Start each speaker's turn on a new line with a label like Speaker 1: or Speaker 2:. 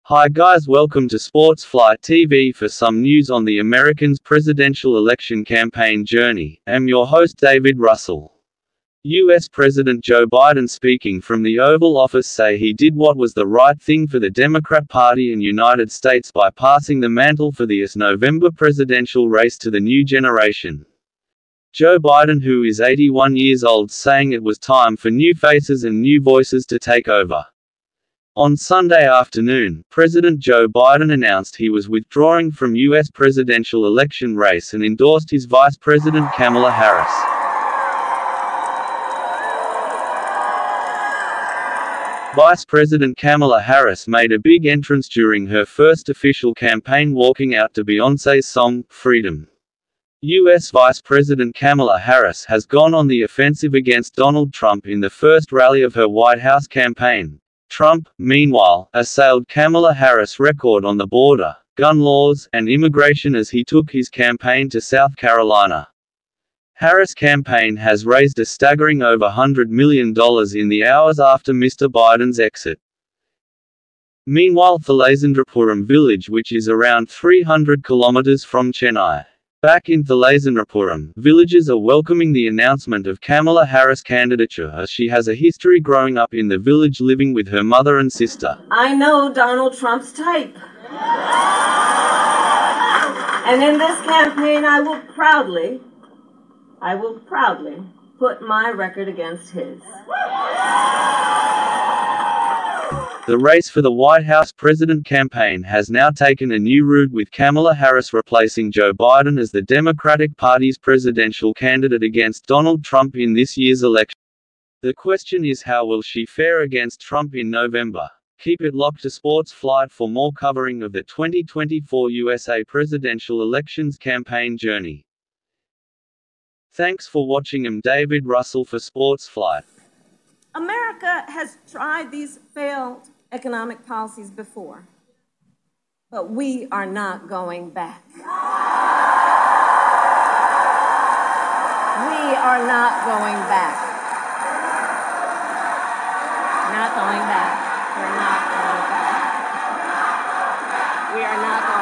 Speaker 1: Hi guys, welcome to Sports Flight TV for some news on the Americans' presidential election campaign journey. I'm your host David Russell. US President Joe Biden speaking from the Oval Office say he did what was the right thing for the Democrat Party in United States by passing the mantle for the November presidential race to the new generation. Joe Biden, who is 81 years old, saying it was time for new faces and new voices to take over. On Sunday afternoon, President Joe Biden announced he was withdrawing from U.S. presidential election race and endorsed his Vice President Kamala Harris. Vice President Kamala Harris made a big entrance during her first official campaign, walking out to Beyoncé's song, Freedom. U.S. Vice President Kamala Harris has gone on the offensive against Donald Trump in the first rally of her White House campaign. Trump, meanwhile, assailed Kamala Harris' record on the border, gun laws, and immigration as he took his campaign to South Carolina. Harris' campaign has raised a staggering over $100 million in the hours after Mr. Biden's exit. Meanwhile, Thalasendrapuram village, which is around 300 kilometers from Chennai. Back in Thalasendrapuram, villagers are welcoming the announcement of Kamala Harris' candidature, as she has a history growing up in the village living with her mother and sister.
Speaker 2: I know Donald Trump's type. And in this campaign, I will proudly put my record against his.
Speaker 1: The race for the White House president campaign has now taken a new route, with Kamala Harris replacing Joe Biden as the Democratic Party's presidential candidate against Donald Trump in this year's election. The question is, how will she fare against Trump in November? Keep it locked to Sports Flight for more covering of the 2024 USA presidential elections campaign journey. Thanks for watching. I'm David Russell for Sports Flight.
Speaker 2: America has tried these failed economic policies before, but we are not going back. We are not going back. Not going back. We're not going back. We are not going back.